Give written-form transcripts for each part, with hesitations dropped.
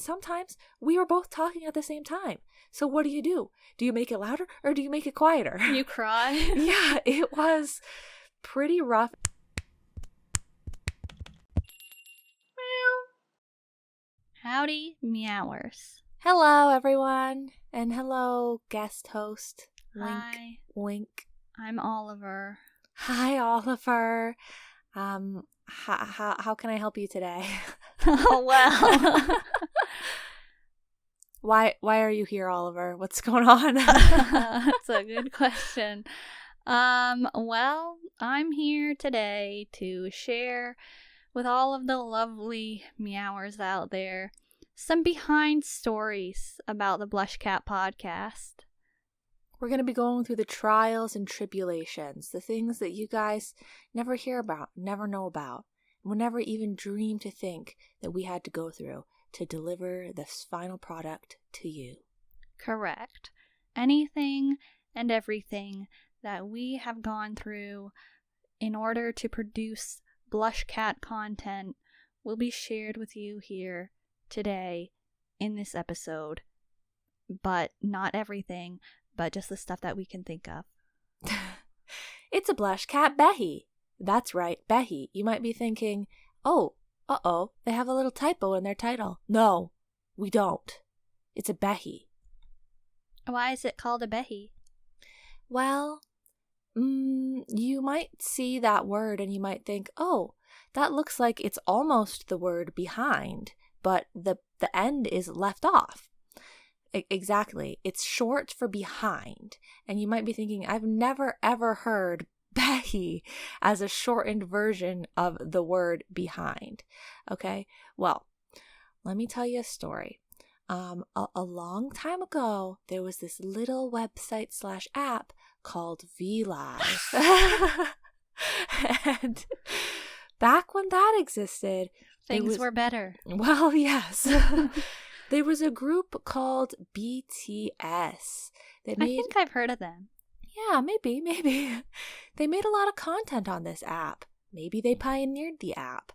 And sometimes we were both talking at the same time. So what do? Do you make it louder or do you make it quieter? You cry? Yeah, it was pretty rough. Howdy, Meowers. Hello, everyone. And hello, guest host. Wink, Hi. wink. I'm Oliver. Hi, Oliver. How can I help you today? Oh, well. Why are you here, Oliver? What's going on? That's a good question. Well, I'm here today to share with all of the lovely Meowers out there some behind stories about the BlushCat podcast. We're going to be going through the trials and tribulations, the things that you guys never hear about, never know about, and would never even dream to think that we had to go through to deliver this final product to you. Correct. Anything and everything that we have gone through in order to produce BlushCat content will be shared with you here today in this episode. But not everything, but just the stuff that we can think of. It's a BlushCat Behi. That's right, Behi. You might be thinking, oh, they have a little typo in their title. No, we don't. It's a Behi. Why is it called a Behi? Well, you might see that word and you might think, oh, that looks like it's almost the word behind, but the end is left off. Exactly. It's short for behind. And you might be thinking, I've never ever heard Behi as a shortened version of the word behind. Okay. Well, let me tell you a story. A long time ago, there was this little website / app called Behi. And back when that existed, Things were better. Well, yes. There was a group called BTS. I think I've heard of them. Yeah, maybe. They made a lot of content on this app. Maybe they pioneered the app.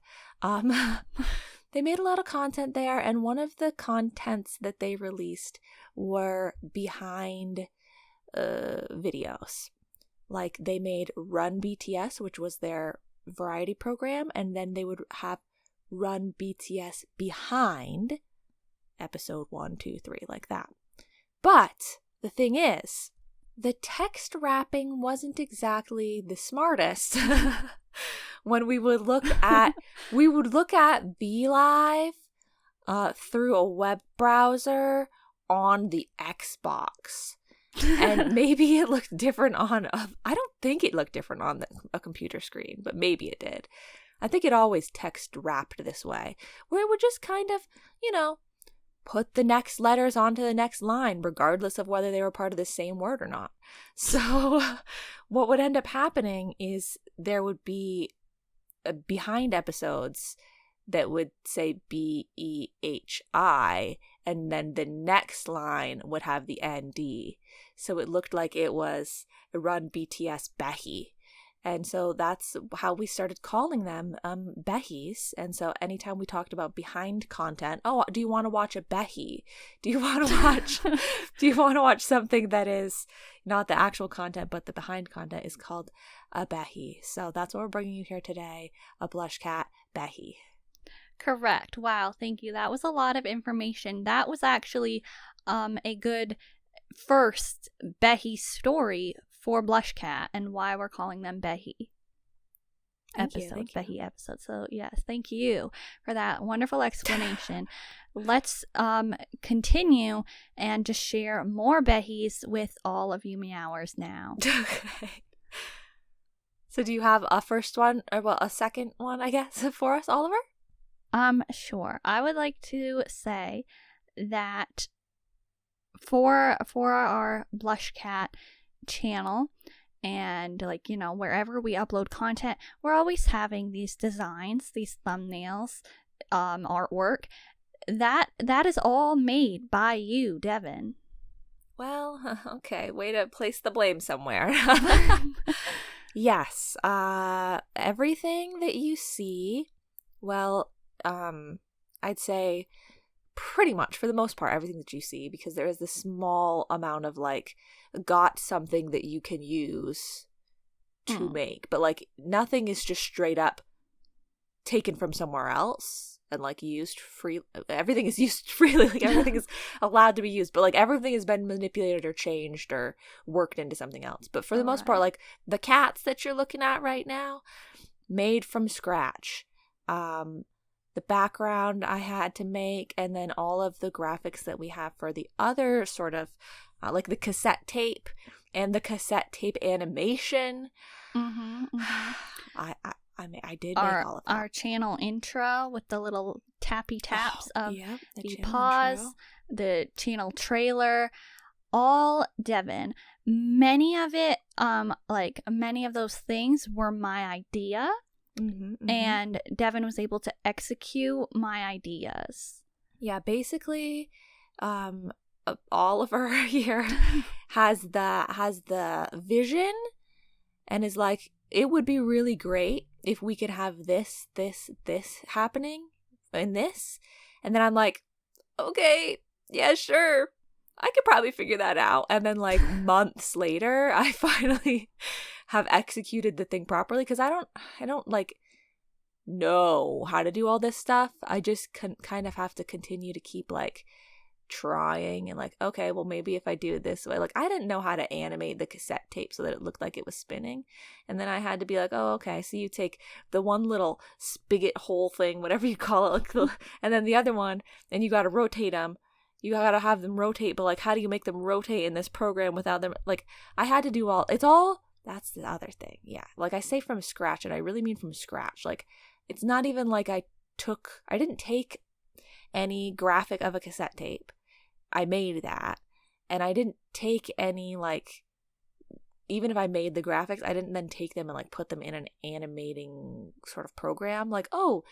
They made a lot of content there, and one of the contents that they released were behind videos. Like, they made Run BTS, which was their variety program, and then they would have Run BTS Behind episode 1, 2, 3, like that. But the thing is, the text wrapping wasn't exactly the smartest. When we would look at BeLive through a web browser on the Xbox. And maybe it looked different on I don't think it looked different on a computer screen, but maybe it did. I think it always text wrapped this way, where it would just kind of, put the next letters onto the next line, regardless of whether they were part of the same word or not. So what would end up happening is there would be behind episodes that would say BEHI, and then the next line would have the ND. So it looked like it was Run BTS Behi. And so that's how we started calling them Behis. And so anytime we talked about behind content, oh, do you want to watch a Behi? Do you want to watch something that is not the actual content, but the behind content is called a Behi. So that's what we're bringing you here today, a BlushCat Behi. Correct. Wow, thank you. That was a lot of information. That was actually a good first Behi story for BlushCat and why we're calling them Behi episodes. Behi episodes. So yes, thank you for that wonderful explanation. Let's continue and just share more Behis with all of you Meowers now. Okay. So do you have a first one, or a second one, I guess, for us, Oliver? Sure. I would like to say that for our BlushCat channel and wherever we upload content, we're always having these designs, these thumbnails, artwork that is all made by you, Devin. Well, okay, way to place the blame somewhere. Yes, everything that you see, well, I'd say pretty much, for the most part, everything that you see, because there is this small amount of like got something that you can use to make, but like nothing is just straight up taken from somewhere else and like used free. Everything is used freely, like everything is allowed to be used, but like everything has been manipulated or changed or worked into something else. But for the most part, like the cats that you're looking at right now, made from scratch. The background I had to make, and then all of the graphics that we have for the other sort of like the cassette tape and the cassette tape animation. I did make all of that. Our channel intro with the little tappy taps of the pause, intro. the channel trailer, all Devin. Many of it, many of those things were my idea. And Devin was able to execute my ideas. Yeah, basically, Oliver here has the vision and is like, it would be really great if we could have this happening in this. And then I'm like, okay, yeah, sure. I could probably figure that out. And then like months later, I finally have executed the thing properly, because I don't like know how to do all this stuff. I just kind of have to continue to keep like trying and like, okay, well maybe if I do it this way. Like I didn't know how to animate the cassette tape so that it looked like it was spinning, and then I had to be like, oh okay, so you take the one little spigot hole thing, whatever you call it, like and then the other one, and you got to rotate them. You gotta have them rotate, but like how do you make them rotate in this program without them? Like I had to do that's the other thing. Yeah, like I say from scratch, and I really mean from scratch. Like it's not even like I didn't take any graphic of a cassette tape. I made that, and I didn't take any like, even if I made the graphics, I didn't then take them and like put them in an animating sort of program. Like, oh,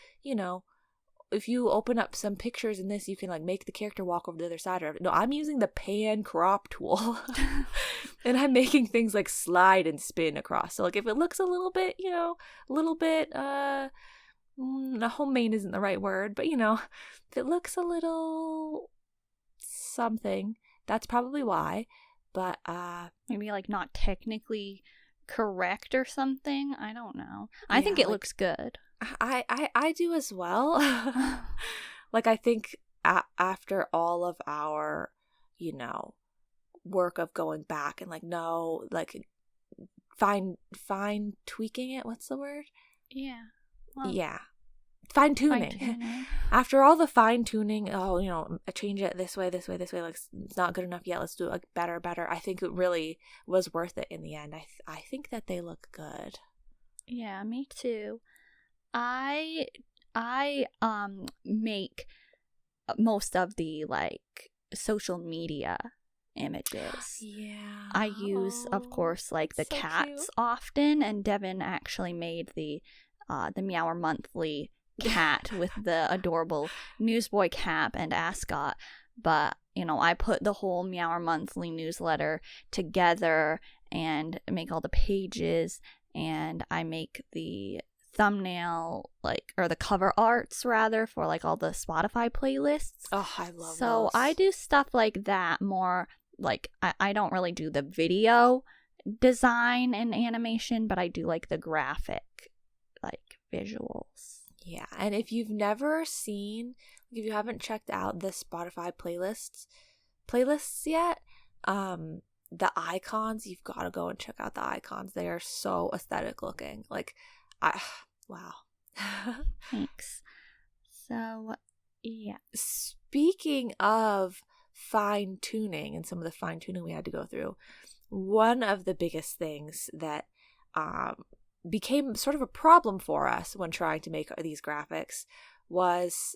if you open up some pictures in this, you can like make the character walk over the other side. Or no, I'm using the pan crop tool and I'm making things like slide and spin across. So like if it looks a little bit, homemade isn't the right word, but if it looks a little something, that's probably why. But maybe like not technically correct or something. I don't know. I think it looks good. I do as well. Like I think after all of our work of going back and fine tweaking it, what's the word? Fine tuning. After all the fine tuning, change it this way, like it's not good enough yet, let's do it like better. I think it really was worth it in the end. I think that they look good. Yeah, me too. I make most of the like social media images. Yeah. I use, of course, like the cats cute. Often, and Devin actually made the Meower Monthly cat with the adorable newsboy cap and ascot. But I put the whole Meower Monthly newsletter together and make all the pages, and I make the thumbnail or the cover arts rather for like all the Spotify playlists. Oh, I love those. So I do stuff like that more. Like I don't really do the video design and animation, but I do like the graphic like visuals. Yeah, and if you've never seen, if you haven't checked out the Spotify playlists yet, the icons, you've got to go and check out the icons. They are so aesthetic looking. Like wow. Thanks. So, yeah. Speaking of fine tuning and some of the fine tuning we had to go through, one of the biggest things that became sort of a problem for us when trying to make these graphics was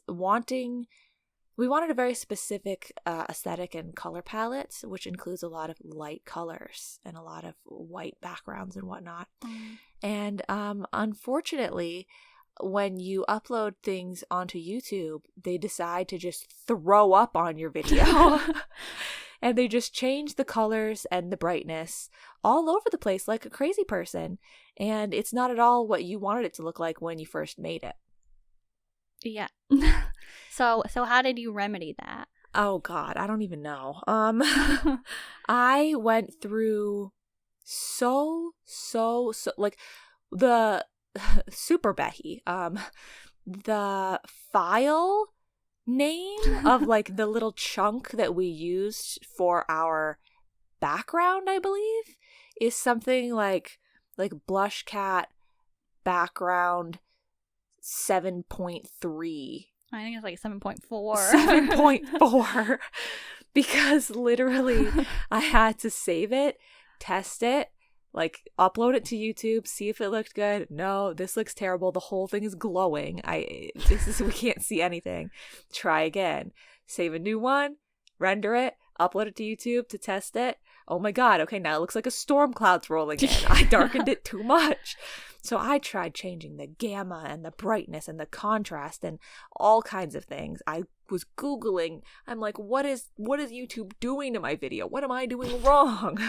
we wanted a very specific aesthetic and color palette, which includes a lot of light colors and a lot of white backgrounds and whatnot. And unfortunately, when you upload things onto YouTube, they decide to just throw up on your video. And they just change the colors and the brightness all over the place like a crazy person. And it's not at all what you wanted it to look like when you first made it. Yeah. So how did you remedy that? Oh God, I don't even know. I went through so like the super Behi, the file name of like the little chunk that we used for our background, I believe, is something like BlushCat background 7.3. I think it's like 7.4. 7.4. Because literally I had to save it, test it, like upload it to YouTube, see if it looked good. No, this looks terrible. The whole thing is glowing. We can't see anything. Try again. Save a new one, render it, upload it to YouTube to test it. Oh my God, okay, now it looks like a storm cloud's rolling in. I darkened it too much. So I tried changing the gamma and the brightness and the contrast and all kinds of things. I was Googling. I'm like, what is YouTube doing to my video? What am I doing wrong?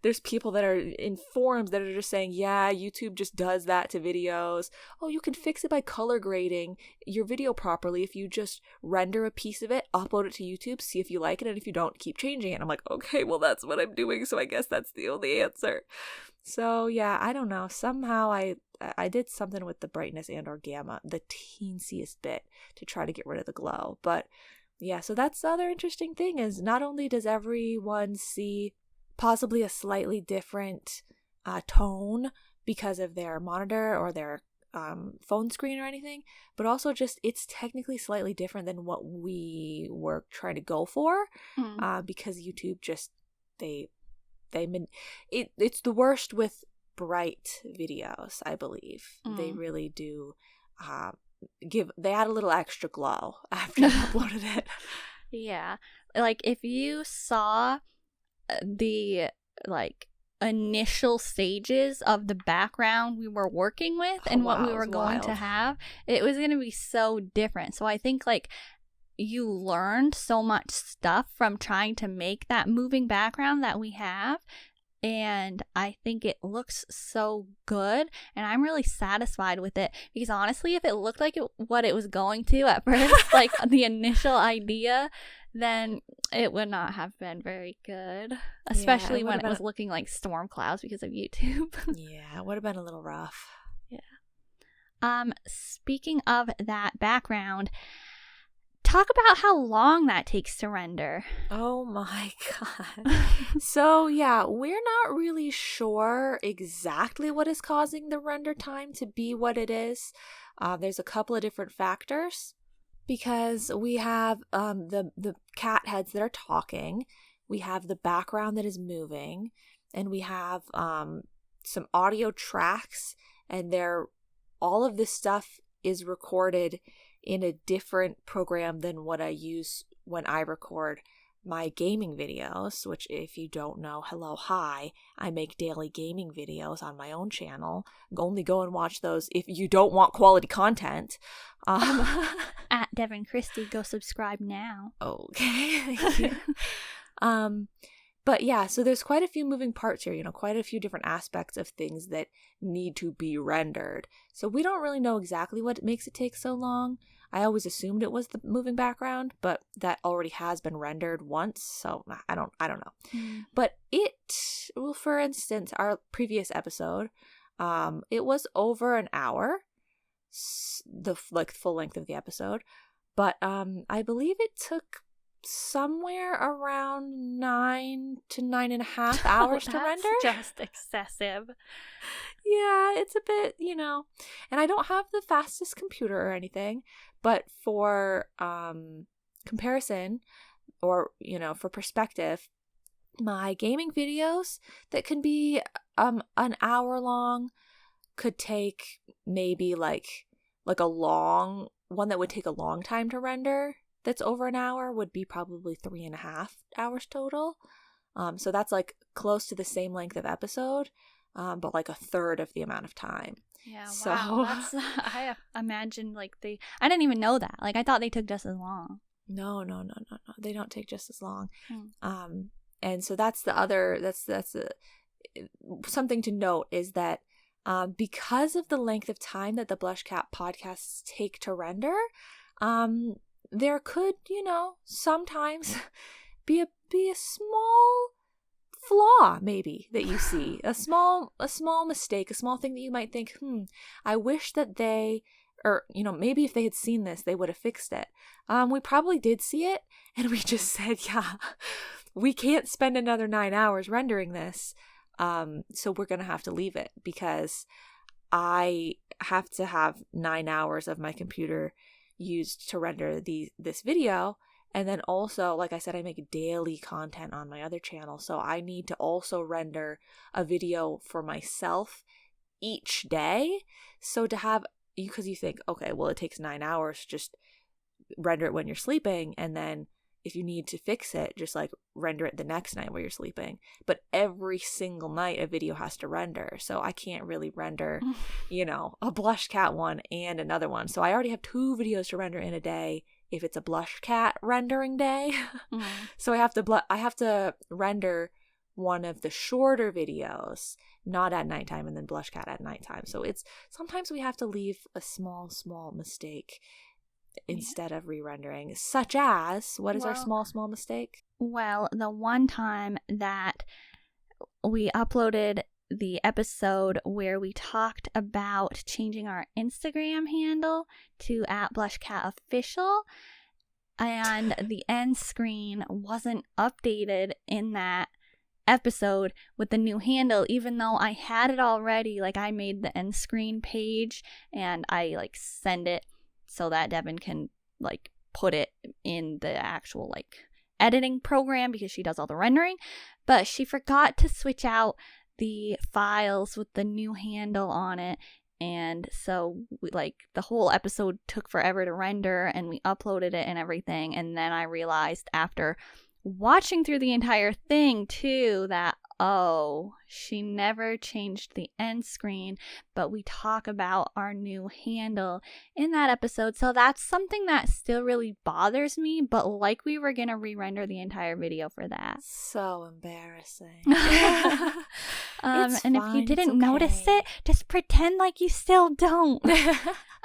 There's people that are in forums that are just saying, yeah, YouTube just does that to videos. Oh, you can fix it by color grading your video properly if you just render a piece of it, upload it to YouTube, see if you like it, and if you don't, keep changing it. And I'm like, okay, well, that's what I'm doing, so I guess that's the only answer. So yeah, I don't know. Somehow I did something with the brightness and or gamma, the teensiest bit, to try to get rid of the glow. But yeah, so that's the other interesting thing, is not only does everyone see possibly a slightly different tone because of their monitor or their phone screen or anything, but also just it's technically slightly different than what we were trying to go for, because YouTube just it's the worst with bright videos, I believe. They really do they add a little extra glow after I uploaded it. Yeah. Like if you saw the like initial stages of the background we were working with and what we were going to have, it was going to be so different. So I think like you learned so much stuff from trying to make that moving background that we have. And I think it looks so good. And I'm really satisfied with it. Because honestly, if it looked like what it was going to at first, like the initial idea, then it would not have been very good. Especially when it was looking like storm clouds because of YouTube. Yeah, it would have been a little rough. Yeah. Speaking of that background, talk about how long that takes to render. Oh my God. So yeah, we're not really sure exactly what is causing the render time to be what it is. There's a couple of different factors, because we have the cat heads that are talking, we have the background that is moving, and we have some audio tracks, and all of this stuff is recorded in a different program than what I use when I record my gaming videos, which if you don't know, hi, I make daily gaming videos on my own channel. Only go and watch those if you don't want quality content. At Devin Christie, go subscribe now. Okay, thank you. But yeah, so there's quite a few moving parts here, quite a few different aspects of things that need to be rendered. So we don't really know exactly what makes it take so long. I always assumed it was the moving background, but that already has been rendered once, so I don't know. But for instance, our previous episode, it was over an hour, the full length of the episode, but I believe it took somewhere around 9 to 9.5 hours to render. Just excessive. Yeah, it's a bit, and I don't have the fastest computer or anything, but for comparison, or for perspective, my gaming videos that can be an hour long could take maybe like a long one that would take a long time to render. That's over an hour would be probably 3.5 hours total. So that's like close to the same length of episode, but like a third of the amount of time. Yeah, so, wow. I imagine I didn't even know that. Like I thought they took just as long. No. They don't take just as long. And so that's that's something to note, is that because of the length of time that the BlushCat podcasts take to render, there could, sometimes be a small flaw maybe that you see, a small mistake, a small thing that you might think, I wish that they, or maybe if they had seen this they would have fixed it. We probably did see it, and we just said, yeah, we can't spend another 9 hours rendering this, so we're gonna have to leave it, because I have to have 9 hours of my computer used to render this video. And then also, like I said, I make daily content on my other channel, so I need to also render a video for myself each day. So to have, because you think, okay, well, it takes 9 hours, just render it when you're sleeping, and then if you need to fix it, just like render it the next night where you're sleeping. But every single night a video has to render, so I can't really render, a BlushCat one and another one. So I already have 2 videos to render in a day if it's a BlushCat rendering day. So I have to render one of the shorter videos not at nighttime, and then BlushCat at nighttime. So it's sometimes we have to leave a small mistake instead of re-rendering, such as, what is our small mistake? Well, the one time that we uploaded the episode where we talked about changing our Instagram handle to @BlushCatOfficial, and the end screen wasn't updated in that episode with the new handle, even though I had it already. Like, I made the end screen page and I send it so that Devin can put it in the actual editing program, because she does all the rendering, but she forgot to switch out the files with the new handle on it. And so the whole episode took forever to render, and we uploaded it and everything. And then I realized after watching through the entire thing too that, oh, she never changed the end screen, but we talk about our new handle in that episode. So that's something that still really bothers me, but we were gonna re-render the entire video for that. So embarrassing. And if you didn't notice it, just pretend like you still don't.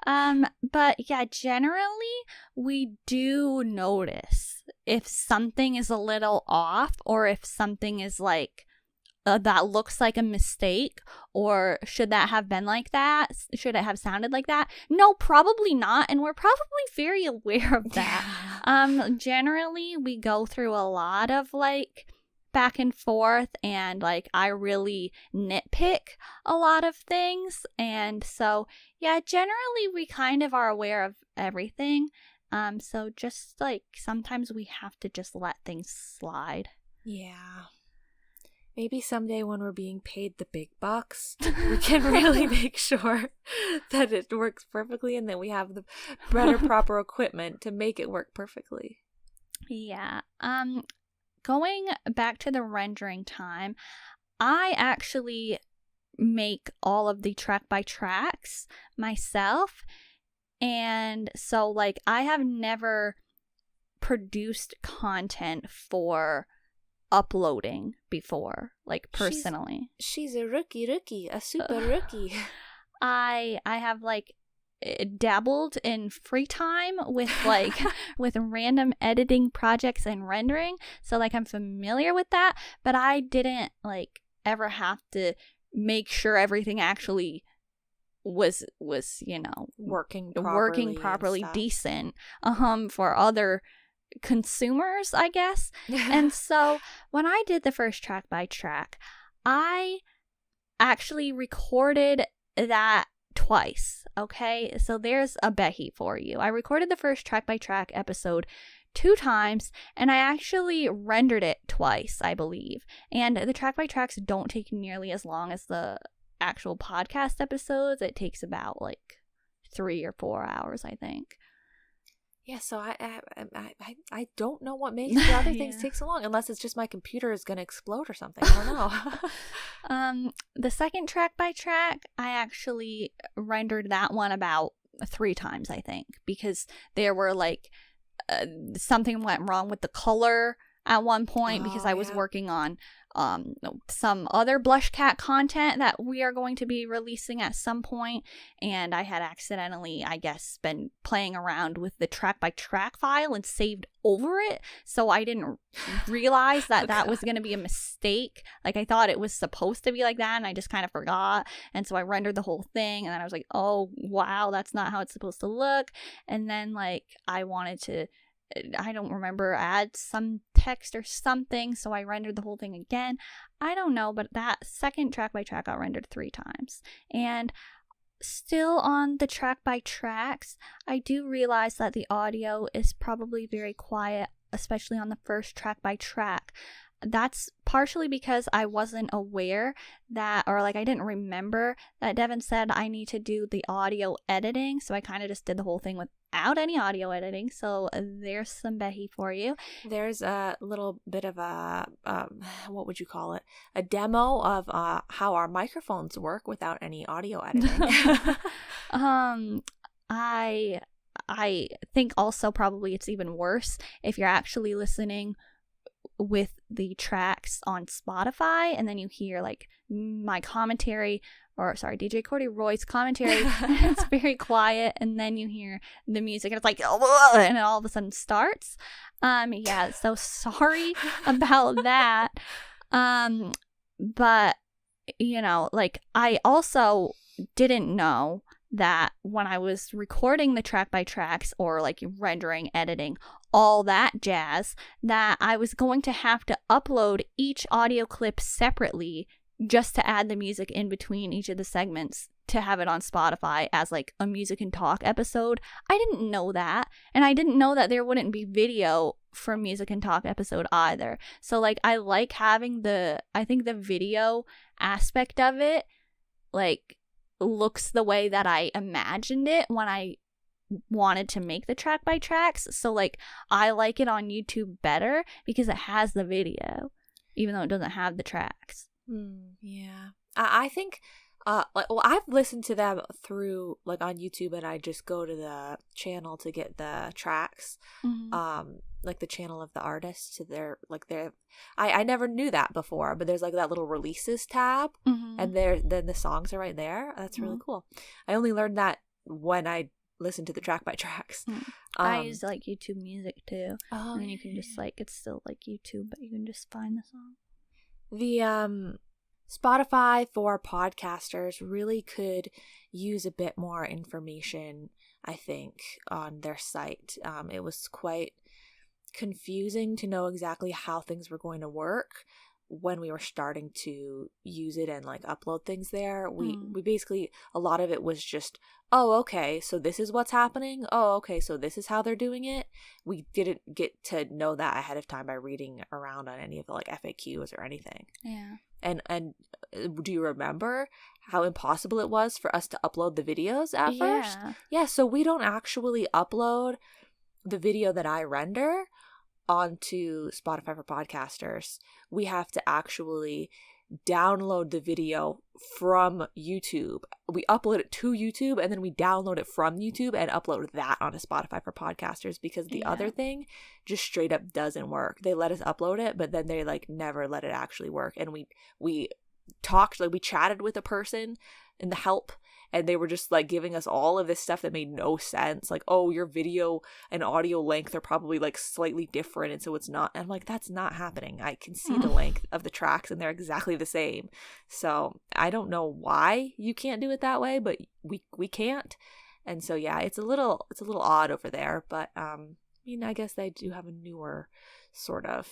But yeah, generally we do notice if something is a little off, or if something is that looks like a mistake, or should that have been like that? Should it have sounded like that? No, probably not, and we're probably very aware of that. Generally, we go through a lot of back and forth, and I really nitpick a lot of things, and so yeah, generally we kind of are aware of everything. So just sometimes we have to just let things slide. Yeah. Maybe someday when we're being paid the big bucks, we can really make sure that it works perfectly, and that we have the better, proper equipment to make it work perfectly. Yeah. Going back to the rendering time, I actually make all of the track by tracks myself. And so I have never produced content for uploading before, personally. She's a rookie, a super rookie. I have dabbled in free time with with random editing projects and rendering, so I'm familiar with that, but I didn't ever have to make sure everything actually was working properly, decent for other consumers, I guess. And so when I did the first track by track, I actually recorded that twice. Okay, so there's a Behi for you. I recorded the first track by track episode 2 times, and I actually rendered it twice, I believe. And the track by tracks don't take nearly as long as the actual podcast episodes. It takes about 3 or 4 hours, I think. Yeah, so I don't know what makes the other things take so long, unless it's just my computer is going to explode or something. I don't know. The second track by track, I actually rendered that one about 3 times, I think, because there were something went wrong with the color at one point because I was working on some other BlushCat content that we are going to be releasing at some point, and I had accidentally, I guess, been playing around with the track by track file and saved over it, so I didn't realize that that was going to be a mistake. Like, I thought it was supposed to be like that, and I just kind of forgot, and so I rendered the whole thing, and then I was like, oh wow, that's not how it's supposed to look. And then like I wanted to, I don't remember, add some text or something, so I rendered the whole thing again. I don't know, but that second track by track got rendered 3 times. And still on the track by tracks, I do realize that the audio is probably very quiet, especially on the first track by track. That's partially because I wasn't aware that, or like I didn't remember that Devin said I need to do the audio editing, so I kind of just did the whole thing without any audio editing. So there's some Behi for you. There's a little bit of a what would you call it, a demo of how our microphones work without any audio editing. I think also probably it's even worse if you're actually listening with the tracks on Spotify and then you hear like my commentary, or sorry, DJ Cordy Roy's commentary, and it's very quiet, and then you hear the music and it's like, oh, and it all of a sudden starts. Yeah, so sorry about that. But you know, like I also didn't know that when I was recording the track by tracks, or like rendering, editing, all that jazz, that I was going to have to upload each audio clip separately just to add the music in between each of the segments to have it on Spotify as like a music and talk episode. I didn't know that, and I didn't know that there wouldn't be video for music and talk episode either. So like I like having I think the video aspect of it like looks the way that I imagined it when I wanted to make the track by tracks. So like I like it on YouTube better because it has the video, even though it doesn't have the tracks. Yeah, I think I've listened to them through like on YouTube, and I just go to the channel to get the tracks. Like the channel of the artist to their I never knew that before, but there's like that little releases tab, and then the songs are right there. That's really cool. I only learned that when I listened to the track by tracks. I use like YouTube Music too. Oh, and then you can just like, it's still like YouTube, but you can just find the song. The Spotify for podcasters really could use a bit more information, I think, on their site. It was quite confusing to know exactly how things were going to work when we were starting to use it and like upload things there. We basically, a lot of it was just, oh, okay, so this is what's happening. Oh, okay, so this is how they're doing it. We didn't get to know that ahead of time by reading around on any of the like FAQs or anything. Yeah. And do you remember how impossible it was for us to upload the videos at first? Yeah, so we don't actually upload the video that I render onto Spotify for podcasters. We have to actually download the video from YouTube. We upload it to YouTube, and then we download it from YouTube and upload that onto Spotify for podcasters, because the other thing just straight up doesn't work. They let us upload it, but then they like never let it actually work. And we talked, like we chatted with a person in the help, and they were just like giving us all of this stuff that made no sense. Like, oh, your video and audio length are probably like slightly different, and so it's not. And I'm like, that's not happening. I can see the length of the tracks and they're exactly the same. So I don't know why you can't do it that way, but we can't. And so yeah, it's a little odd over there. But I mean, I guess they do have a newer sort of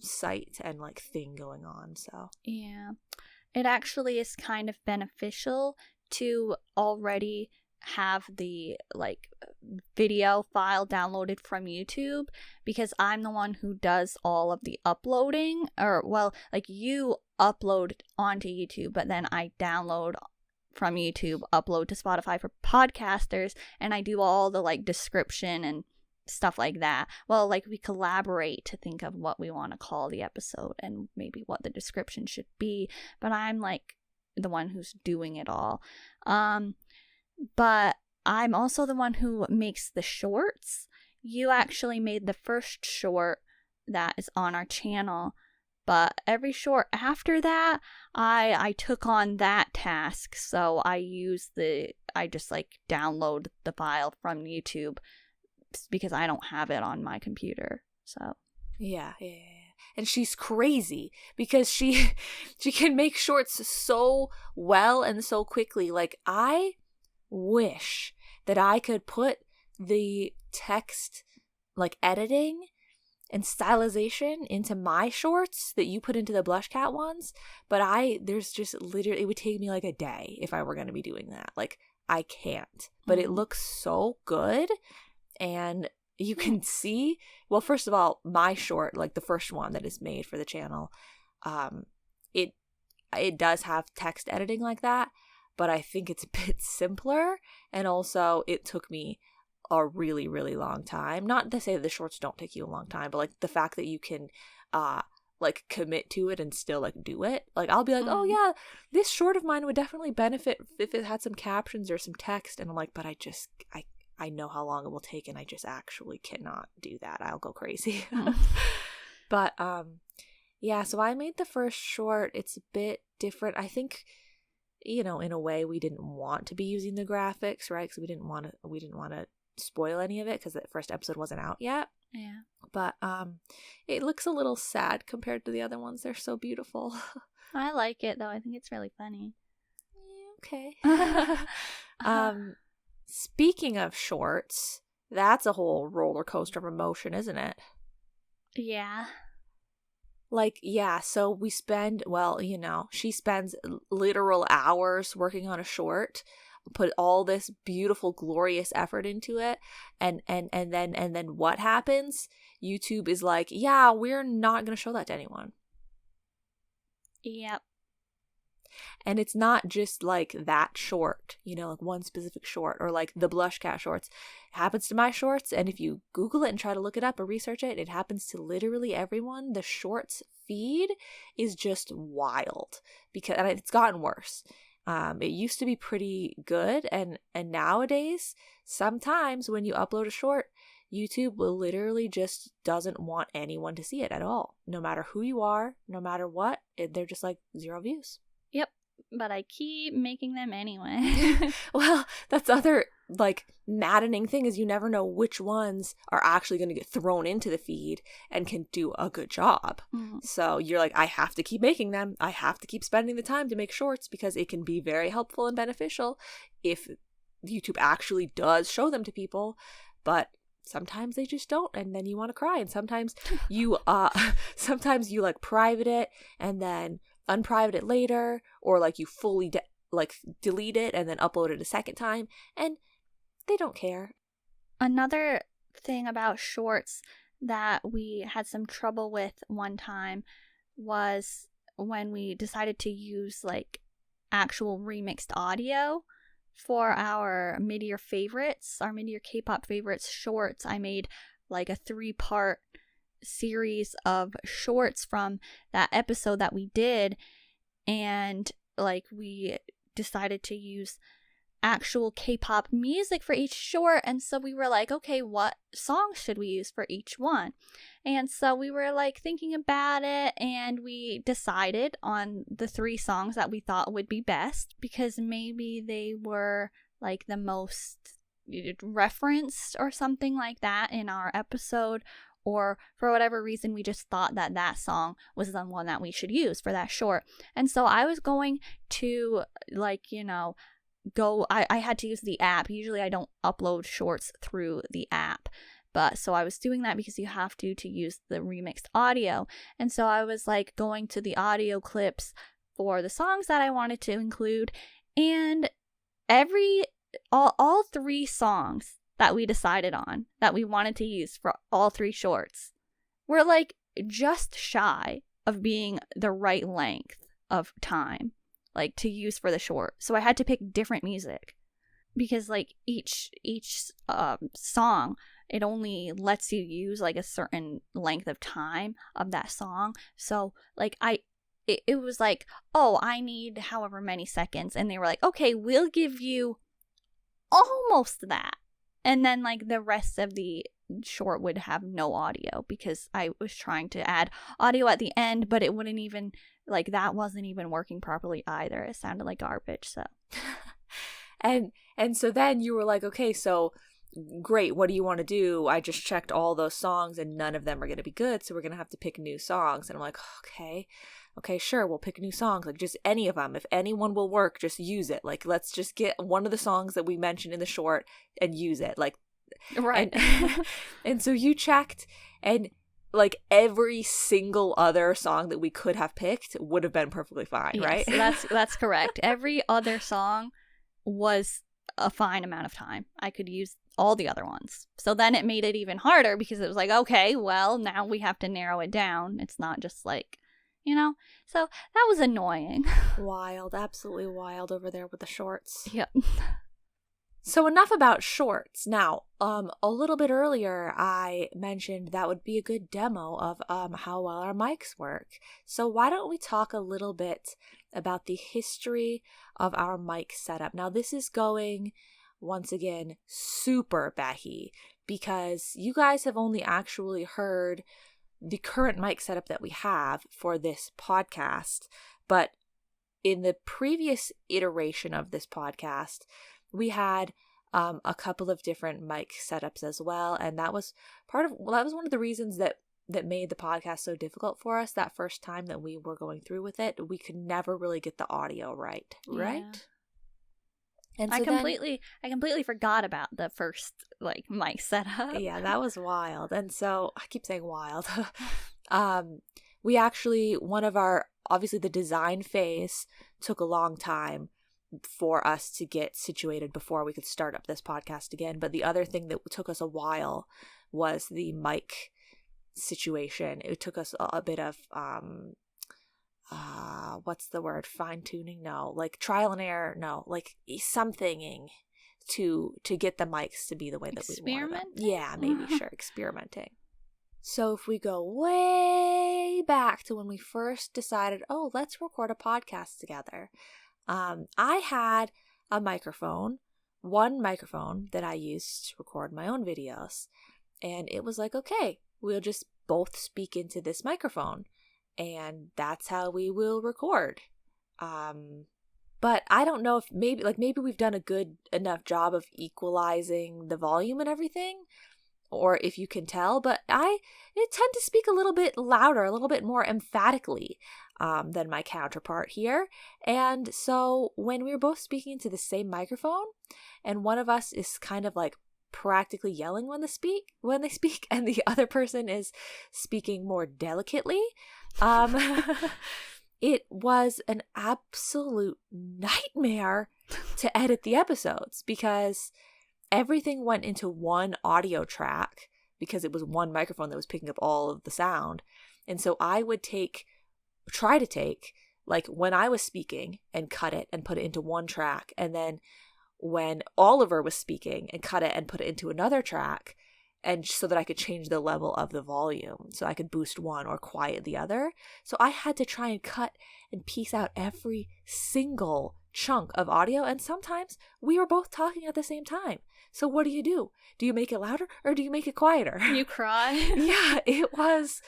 site and like thing going on. So yeah. It actually is kind of beneficial to already have the like video file downloaded from YouTube, because I'm the one who does all of the uploading, or well, like you upload onto YouTube, but then I download from YouTube, upload to Spotify for podcasters, and I do all the like description and stuff like that. Well, like we collaborate to think of what we want to call the episode and maybe what the description should be, but I'm like the one who's doing it all. But I'm also the one who makes the shorts. You actually made the first short that is on our channel. But every short after that, I took on that task. So I just like download the file from YouTube because I don't have it on my computer. So yeah. And she's crazy because she can make shorts so well and so quickly. Like, I wish that I could put the text, like, editing and stylization into my shorts that you put into the BlushCat ones, but there's just literally, it would take me like a day if I were going to be doing that. Like, I can't, but it looks so good. And you can see, well, first of all, my short, like the first one that is made for the channel, it does have text editing like that, but I think it's a bit simpler. And also it took me a really, really long time. Not to say that the shorts don't take you a long time, but like the fact that you can like commit to it and still like do it. Like, I'll be like, oh yeah, this short of mine would definitely benefit if it had some captions or some text, and I'm like, but I know how long it will take, and I just actually cannot do that. I'll go crazy. But yeah, so I made the first short. It's a bit different. I think, in a way, we didn't want to be using the graphics, right? Because we didn't want to spoil any of it because the first episode wasn't out yet. yeah. But it looks a little sad compared to the other ones. They're so beautiful. I like it though. I think it's really funny. Okay. Speaking of shorts, that's a whole roller coaster of emotion, isn't it? Yeah. Like, yeah, so we spend, well, she spends literal hours working on a short, put all this beautiful, glorious effort into it, and then what happens? YouTube is like, yeah, we're not going to show that to anyone. Yep. And it's not just like that short, like one specific short, or like the BlushCat shorts. It happens to my shorts, and if you Google it and try to look it up or research it, it happens to literally everyone. The shorts feed is just wild and it's gotten worse. It used to be pretty good, and nowadays, sometimes when you upload a short, YouTube will literally just doesn't want anyone to see it at all. No matter who you are, no matter what, they're just like 0 views. Yep. But I keep making them anyway. Well, that's the other like maddening thing is you never know which ones are actually going to get thrown into the feed and can do a good job. So you're like, I have to keep making them. I have to keep spending the time to make shorts because it can be very helpful and beneficial if YouTube actually does show them to people. But sometimes they just don't, and then you want to cry. And sometimes you like private it and then unprivate it later, or like you fully delete it and then upload it a second time, and they don't care. Another thing about shorts that we had some trouble with one time was when we decided to use like actual remixed audio for our mid-year favorites, our mid-year K-pop favorites shorts. I made like a 3-part series of shorts from that episode that we did, and like we decided to use actual K-pop music for each short, and so we were like, okay, what songs should we use for each one? And so we were like thinking about it, and we decided on the 3 songs that we thought would be best because maybe they were like the most referenced or something like that in our episode, or for whatever reason we just thought that that song was the one that we should use for that short. And so I was going to like, I had to use the app. Usually I don't upload shorts through the app, but so I was doing that because you have to use the remixed audio. And so I was like going to the audio clips for the songs that I wanted to include, and all 3 songs that we decided on that we wanted to use for all 3 shorts were like just shy of being the right length of time like to use for the short. So I had to pick different music because like each song, it only lets you use like a certain length of time of that song. So like it was like, oh, I need however many seconds, and they were like, okay, we'll give you almost that. And then like the rest of the short would have no audio because I was trying to add audio at the end, but it wouldn't even, like, that wasn't even working properly either. It sounded like garbage. So and so then you were like, okay, so great, what do you want to do? I just checked all those songs and none of them are going to be good, so we're going to have to pick new songs. And I'm like, okay, sure, we'll pick new songs, like just any of them. If anyone will work, just use it. Like, let's just get one of the songs that we mentioned in the short and use it. Like, right. And so you checked, and like every single other song that we could have picked would have been perfectly fine, yes, right? That's correct. Every other song was a fine amount of time. I could use all the other ones. So then it made it even harder because it was like, okay, well, now we have to narrow it down. It's not just like, so that was annoying. Wild, absolutely wild over there with the shorts. Yep. So enough about shorts. Now, a little bit earlier, I mentioned that would be a good demo of how well our mics work. So why don't we talk a little bit about the history of our mic setup? Now, this is going, once again, super Behi, because you guys have only actually heard the current mic setup that we have for this podcast. But in the previous iteration of this podcast, we had a couple of different mic setups as well, and that was one of the reasons that made the podcast so difficult for us that first time that we were going through with it. We could never really get the audio right. And so I completely forgot about the first like mic setup. Yeah, that was wild. And so I keep saying wild. We actually, obviously the design phase took a long time for us to get situated before we could start up this podcast again. But the other thing that took us a while was the mic situation. It took us a bit of what's the word? Fine tuning? No, like trial and error. No, like somethinging to get the mics to be the way that we wanted them. Yeah, maybe sure, experimenting. So if we go way back to when we first decided, oh, let's record a podcast together. I had one microphone that I used to record my own videos. And it was like, okay, we'll just both speak into this microphone. And that's how we will record. But I don't know if maybe we've done a good enough job of equalizing the volume and everything, or if you can tell, but I tend to speak a little bit louder, a little bit more emphatically than my counterpart here. And so when we were both speaking into the same microphone, and one of us is kind of like practically yelling when they speak, and the other person is speaking more delicately, it was an absolute nightmare to edit the episodes because everything went into one audio track because it was one microphone that was picking up all of the sound. And so I would try to take, like when I was speaking and cut it and put it into one track. And then when Oliver was speaking and cut it and put it into another track, and so that I could change the level of the volume so I could boost one or quiet the other. So I had to try and cut and piece out every single chunk of audio. And sometimes we were both talking at the same time. So what do? Do you make it louder or do you make it quieter? You cry? Yeah, it was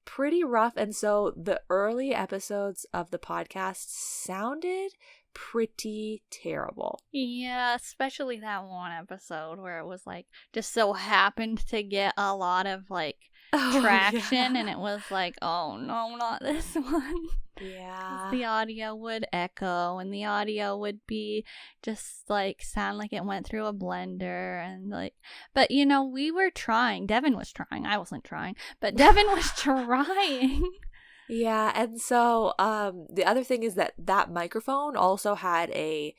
pretty rough. And so the early episodes of the podcast sounded pretty terrible. Yeah, especially that one episode where it was like just so happened to get a lot of like traction, yeah. And it was like, oh no, not this one. Yeah. The audio would echo and the audio would be just like sound like it went through a blender and like, but we were trying. Devin was trying. I wasn't trying, but Devin was trying. Yeah, and so the other thing is that microphone also had a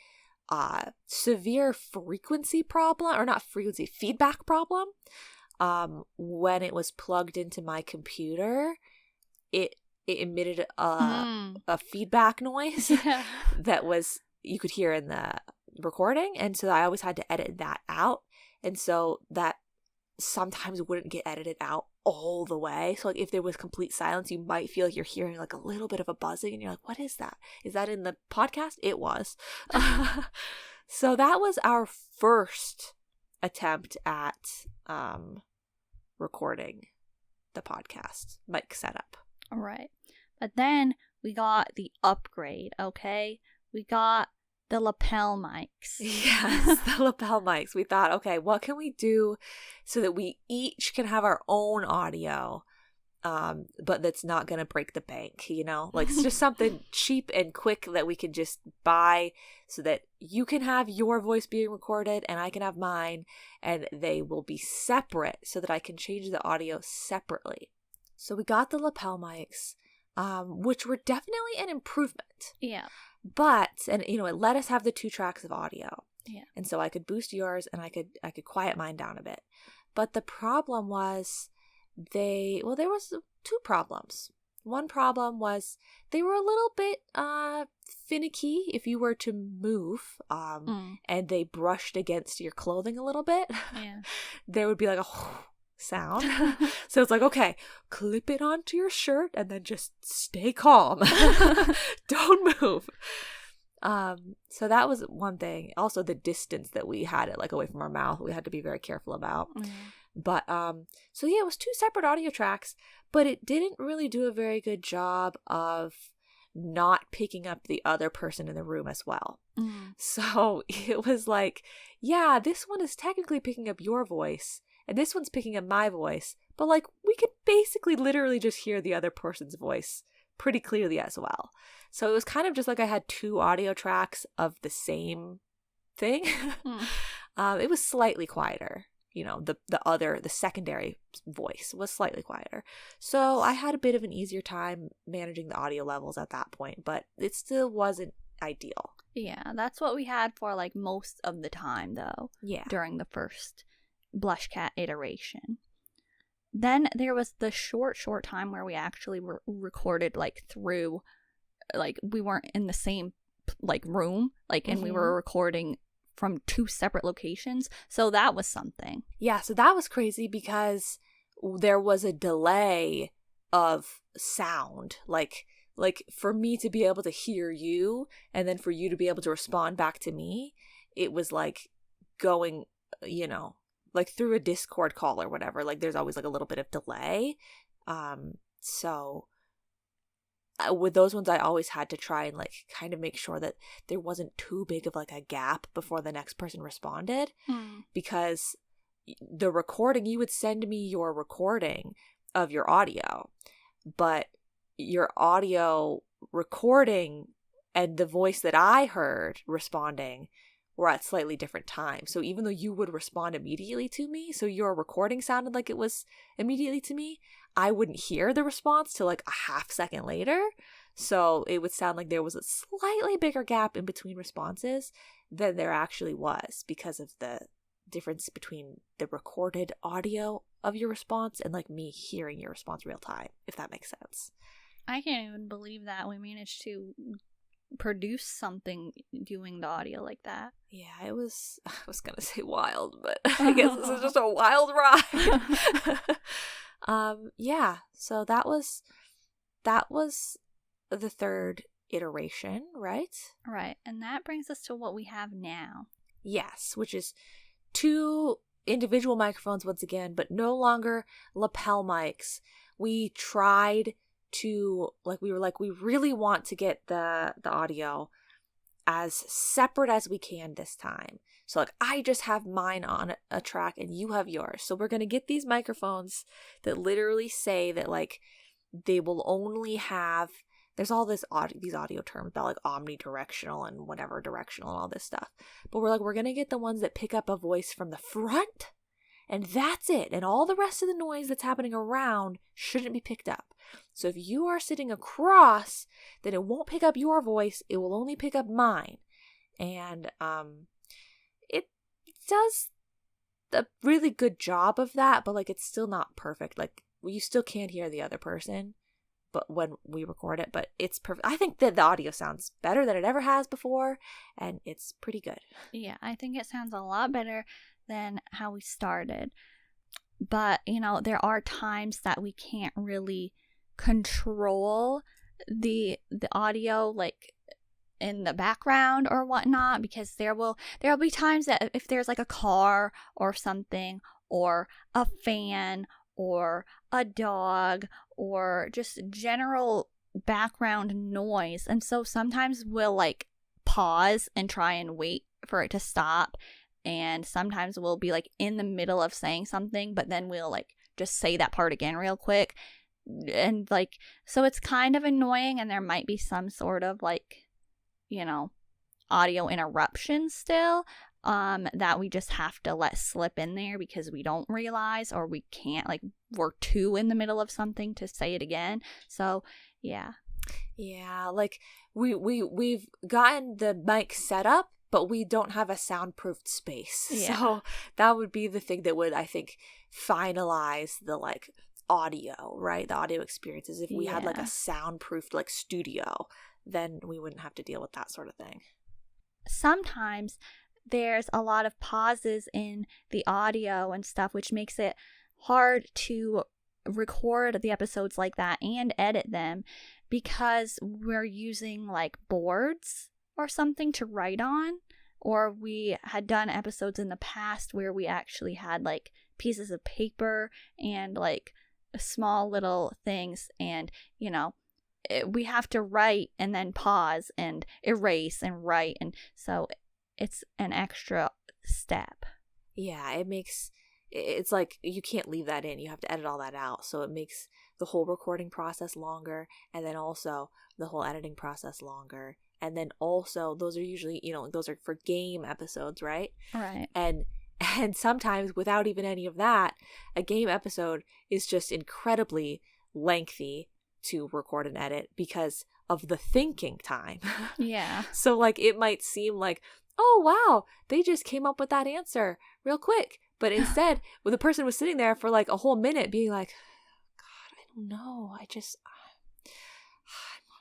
severe frequency problem, or not frequency, feedback problem. When it was plugged into my computer, it emitted a feedback noise that was you could hear in the recording, and so I always had to edit that out, and so that sometimes wouldn't get edited out all the way. So like if there was complete silence, you might feel like you're hearing like a little bit of a buzzing and you're like, what is that? Is that in the podcast? It was. So that was our first attempt at recording the podcast mic setup. All right. But then we got the upgrade, okay? We got the lapel mics. Yes, the lapel mics. We thought, okay, what can we do so that we each can have our own audio, but that's not going to break the bank, you know? Like, it's just something cheap and quick that we can just buy so that you can have your voice being recorded and I can have mine, and they will be separate so that I can change the audio separately. So we got the lapel mics, which were definitely an improvement. Yeah. But, and you know, it let us have the 2 tracks of audio. Yeah. And so I could boost yours and I could quiet mine down a bit. But the problem was there was 2 problems. One problem was they were a little bit finicky if you were to move, and they brushed against your clothing a little bit. Yeah. There would be like a sound. So it's like, okay, clip it onto your shirt and then just stay calm. Don't move. So that was one thing. Also the distance that we had it like away from our mouth, we had to be very careful about. But so yeah, it was 2 separate audio tracks, but it didn't really do a very good job of not picking up the other person in the room as well. So it was like, yeah, this one is technically picking up your voice and this one's picking up my voice, but like we could basically literally just hear the other person's voice pretty clearly as well. So it was kind of just like I had 2 audio tracks of the same thing. It was slightly quieter. You know, the secondary voice was slightly quieter. So I had a bit of an easier time managing the audio levels at that point, but it still wasn't ideal. Yeah, that's what we had for like most of the time though. Yeah. During the first BlushCat iteration. Then there was the short time where we actually recorded like through, like we weren't in the same like room, like, and we were recording from 2 separate locations. So that was something. Yeah, so that was crazy because there was a delay of sound. Like for me to be able to hear you and then for you to be able to respond back to me, it was like going, you know, like through a Discord call or whatever. Like there's always like a little bit of delay. So with those ones, I always had to try and like kind of make sure that there wasn't too big of like a gap before the next person responded, because the recording, you would send me your recording of your audio, but your audio recording and the voice that I heard responding were at slightly different times. So even though you would respond immediately to me, so your recording sounded like it was immediately to me, I wouldn't hear the response till like a half second later. So it would sound like there was a slightly bigger gap in between responses than there actually was because of the difference between the recorded audio of your response and like me hearing your response real time, if that makes sense. I can't even believe that we managed to produce something doing the audio like that. Yeah, I was gonna say wild, but I guess this is just a wild ride. Yeah, so that was the 3rd iteration, right? Right, and that brings us to what we have now. Yes, which is 2 individual microphones once again, but no longer lapel mics. We tried to, like, we were like, we really want to get the audio as separate as we can this time. So like I just have mine on a track and you have yours. So we're going to get these microphones that literally say that like they will only have, there's all these audio terms about like omnidirectional and whatever directional and all this stuff. But we're like, we're going to get the ones that pick up a voice from the front and that's it. And all the rest of the noise that's happening around shouldn't be picked up. So if you are sitting across, then it won't pick up your voice. It will only pick up mine. And it does a really good job of that, but like it's still not perfect. Like you still can't hear the other person, but when we record it, but it's perfect. I think that the audio sounds better than it ever has before, and it's pretty good. Yeah, I think it sounds a lot better than how we started. But, you know, there are times that we can't really control the audio, like in the background or whatnot, because there'll be times that if there's like a car or something, or a fan or a dog or just general background noise, and so sometimes we'll like pause and try and wait for it to stop, and sometimes we'll be like in the middle of saying something, but then we'll like just say that part again real quick, and like, so it's kind of annoying, and there might be some sort of like, you know, audio interruption still, that we just have to let slip in there because we don't realize, or we can't, like, we're too in the middle of something to say it again. So yeah, like we've gotten the mic set up, but we don't have a soundproofed space. So that would be the thing that would, I think, finalize the like audio, right? The audio experiences. If we had like a soundproofed like studio, then we wouldn't have to deal with that sort of thing. Sometimes there's a lot of pauses in the audio and stuff, which makes it hard to record the episodes like that and edit them, because we're using like boards or something to write on, or we had done episodes in the past where we actually had like pieces of paper and like small little things, and you know, we have to write and then pause and erase and write, and so it's an extra step. Yeah, it's like you can't leave that in. You have to edit all that out. So it makes the whole recording process longer, and then also the whole editing process longer. And then also those are usually, you know, those are for game episodes, right? Right. And sometimes without even any of that, a game episode is just incredibly lengthy to record and edit because of the thinking time. Yeah. So like it might seem like, oh wow, they just came up with that answer real quick. But instead, when the person was sitting there for like a whole minute being like, God, I don't know. I'm not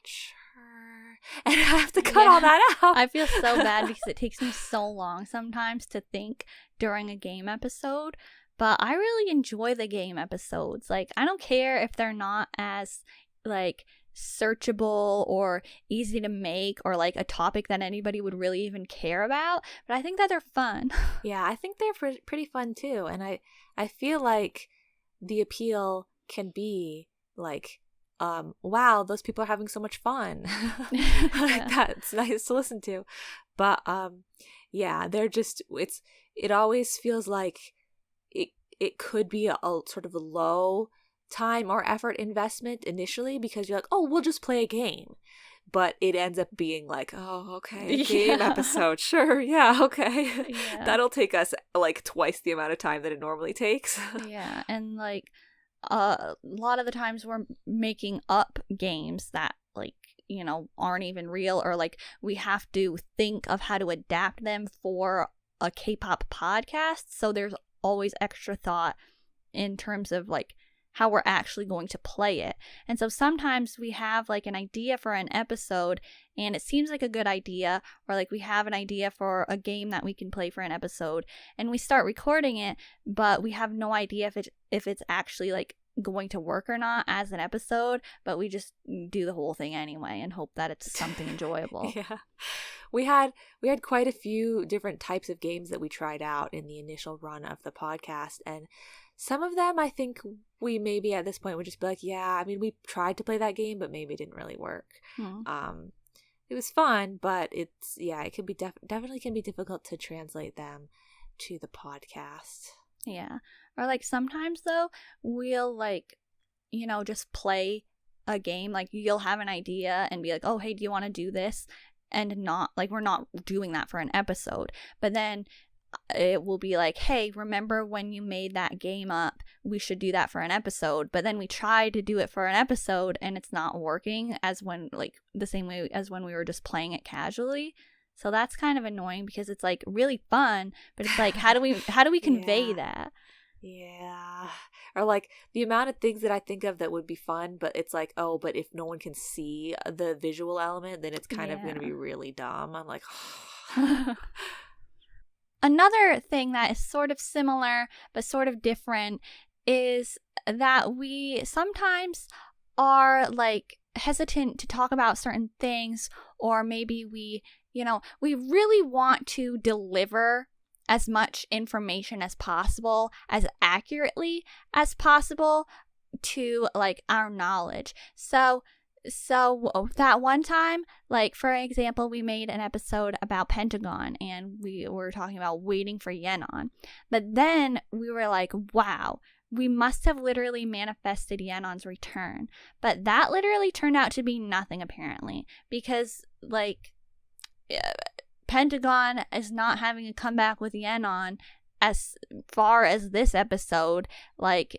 sure. And I have to cut all that out. I feel so bad because it takes me so long sometimes to think during a game episode. But I really enjoy the game episodes. Like, I don't care if they're not as like searchable or easy to make, or like a topic that anybody would really even care about, but I think that they're fun. Yeah, I think they're pretty fun too, and I feel like the appeal can be like, wow, those people are having so much fun. Like that's nice to listen to. But yeah, they're just, it always feels like it could be a sort of a low time or effort investment initially, because you're like, oh, we'll just play a game, but it ends up being like, oh, okay, game episode, sure, yeah, okay. That'll take us like twice the amount of time that it normally takes. Yeah, and like a lot of the times we're making up games that, like, you know, aren't even real, or like we have to think of how to adapt them for a K-pop podcast, so there's always extra thought in terms of like how we're actually going to play it. And so sometimes we have like an idea for an episode and it seems like a good idea, or like we have an idea for a game that we can play for an episode, and we start recording it, but we have no idea if it's actually like going to work or not as an episode, but we just do the whole thing anyway and hope that it's something enjoyable. Yeah. We had quite a few different types of games that we tried out in the initial run of the podcast, and some of them I think we maybe at this point would just be like, yeah, I mean, we tried to play that game, but maybe it didn't really work. It was fun, but it's, yeah, it can be definitely can be difficult to translate them to the podcast. Yeah. Or like sometimes though, we'll like, you know, just play a game. Like you'll have an idea and be like, oh, hey, do you want to do this? And not like, we're not doing that for an episode. But then it will be like, hey, remember when you made that game up? We should do that for an episode. But then we try to do it for an episode and it's not working as when, like, the same way as when we were just playing it casually. So that's kind of annoying because it's like really fun, but it's like, how do we convey that? Yeah. Or like the amount of things that I think of that would be fun, but it's like, oh, but if no one can see the visual element, then it's kind of going to be really dumb. I'm like, Another thing that is sort of similar but sort of different is that we sometimes are like hesitant to talk about certain things, or maybe we really want to deliver as much information as possible, as accurately as possible to like our knowledge. So that one time, like for example, we made an episode about Pentagon and we were talking about waiting for Yenon. But then we were like, wow, we must have literally manifested Yenon's return. But that literally turned out to be nothing apparently, because like Pentagon is not having a comeback with Yenon as far as this episode. Like,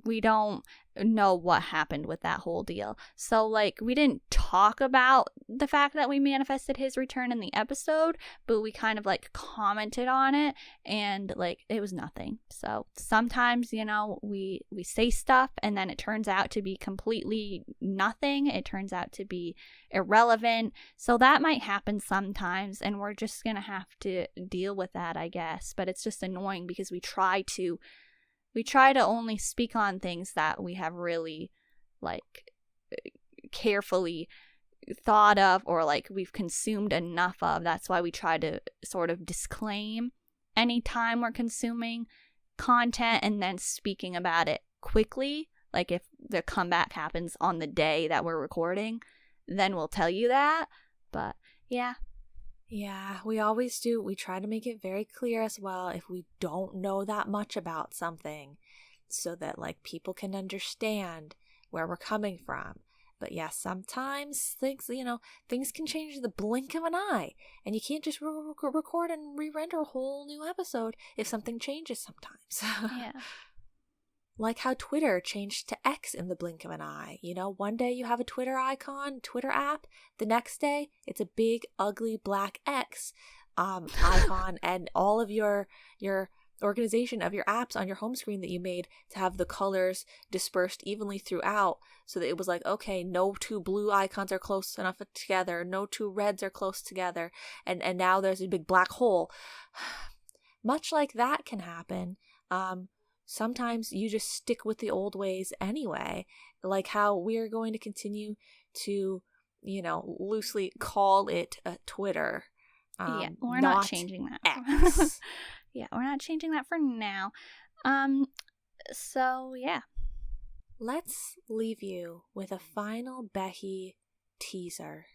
we don't know what happened with that whole deal. So, like, we didn't talk about the fact that we manifested his return in the episode, but we kind of, like, commented on it, and, like, it was nothing. So, sometimes, we say stuff, and then it turns out to be completely nothing. It turns out to be irrelevant. So, that might happen sometimes, and we're just gonna have to deal with that, I guess. But it's just annoying because we try to only speak on things that we have really, like, carefully thought of, or, like, we've consumed enough of. That's why we try to sort of disclaim anytime we're consuming content and then speaking about it quickly. Like, if the comeback happens on the day that we're recording, then we'll tell you that. But, yeah. Yeah, we always do. We try to make it very clear as well if we don't know that much about something, so that like people can understand where we're coming from. But yeah, sometimes things can change in the blink of an eye, and you can't just record and re-render a whole new episode if something changes sometimes. Yeah. Like how Twitter changed to X in the blink of an eye. One day you have a Twitter icon, Twitter app. The next day, it's a big, ugly, black X icon, and all of your organization of your apps on your home screen that you made to have the colors dispersed evenly throughout, so that it was like, okay, no two blue icons are close enough together, no two reds are close together, and now there's a big black hole. Much like that can happen. Sometimes you just stick with the old ways anyway, like how we're going to continue to, loosely call it Twitter. Yeah, we're not changing that. X. Yeah, we're not changing that for now. So, yeah. Let's leave you with a final Behi teaser.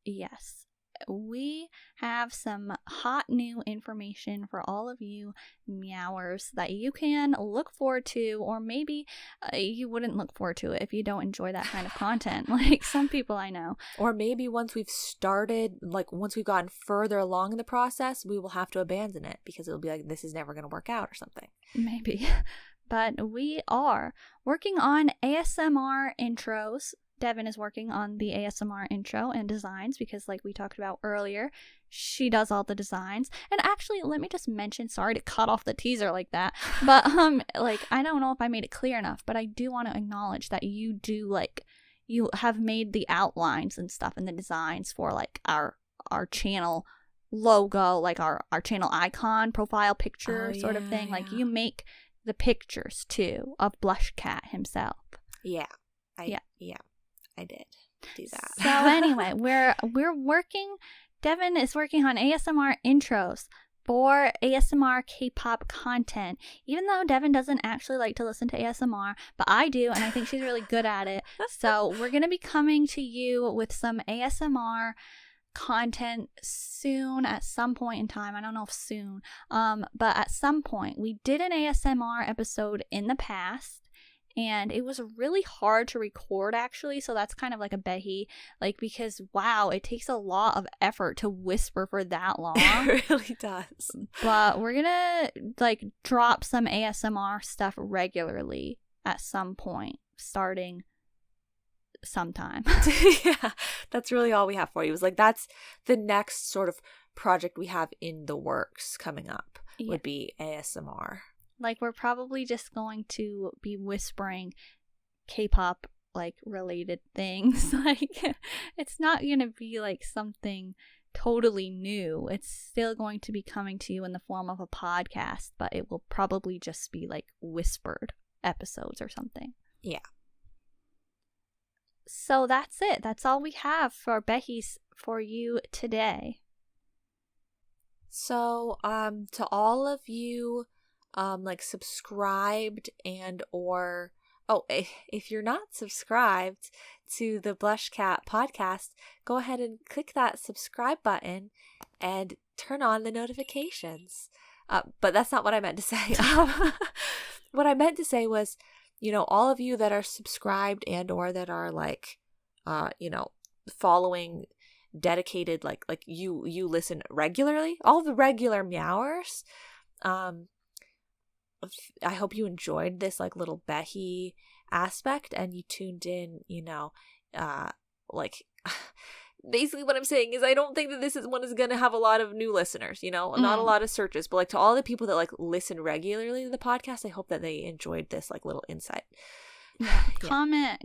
Yes. We have some hot new information for all of you Meowers that you can look forward to, or maybe you wouldn't look forward to it if you don't enjoy that kind of content, like some people I know. Or maybe once we've gotten further along in the process, we will have to abandon it because it'll be like, this is never going to work out or something. Maybe. But we are working on ASMR intros. Devin is working on the ASMR intro and designs because, like we talked about earlier, she does all the designs. And actually, let me just mention, sorry to cut off the teaser like that, but I don't know if I made it clear enough, but I do want to acknowledge that you have made the outlines and stuff and the designs for like our channel logo, like our channel icon, profile picture sort of thing. Yeah. Like, you make the pictures too of BlushCat himself. Yeah. I did do that. So anyway, we're working. Devin is working on ASMR intros for ASMR K-pop content. Even though Devin doesn't actually like to listen to ASMR, but I do, and I think she's really good at it. So we're gonna be coming to you with some ASMR content soon, at some point in time. I don't know if soon, but at some point. We did an ASMR episode in the past, and it was really hard to record, actually, so that's kind of like a Behi, like, because wow, it takes a lot of effort to whisper for that long. It really does. But we're gonna like drop some ASMR stuff regularly at some point, starting sometime. Yeah, that's really all we have for you. It was like, that's the next sort of project we have in the works coming up, would be ASMR. Like, we're probably just going to be whispering K-pop, like, related things. Like, it's not going to be, like, something totally new. It's still going to be coming to you in the form of a podcast, but it will probably just be, like, whispered episodes or something. Yeah. So that's it. That's all we have for Behi's for you today. So, to all of you, subscribed and or if you're not subscribed to the BlushCat podcast, go ahead and click that subscribe button and turn on the notifications. But that's not what I meant to say. What I meant to say was, all of you that are subscribed and or that are following dedicated, like you listen regularly, all the regular Meowers. I hope you enjoyed this little Behi aspect and you tuned in, basically what I'm saying is I don't think that this one is going to have a lot of new listeners, not a lot of searches, but to all the people that listen regularly to the podcast, I hope that they enjoyed this little insight. Yeah. Comment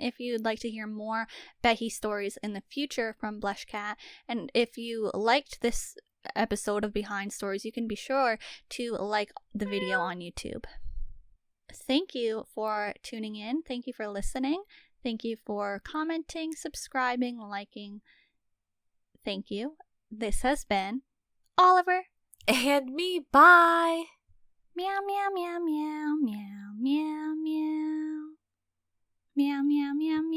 if you'd like to hear more Behi stories in the future from BlushCat, and if you liked this episode of Behind Stories, you can be sure to like the video on YouTube. Thank you for tuning in. Thank you for listening. Thank you for commenting, subscribing, liking. Thank you. This has been Oliver and me. Bye. Meow meow meow meow meow meow meow meow meow meow meow.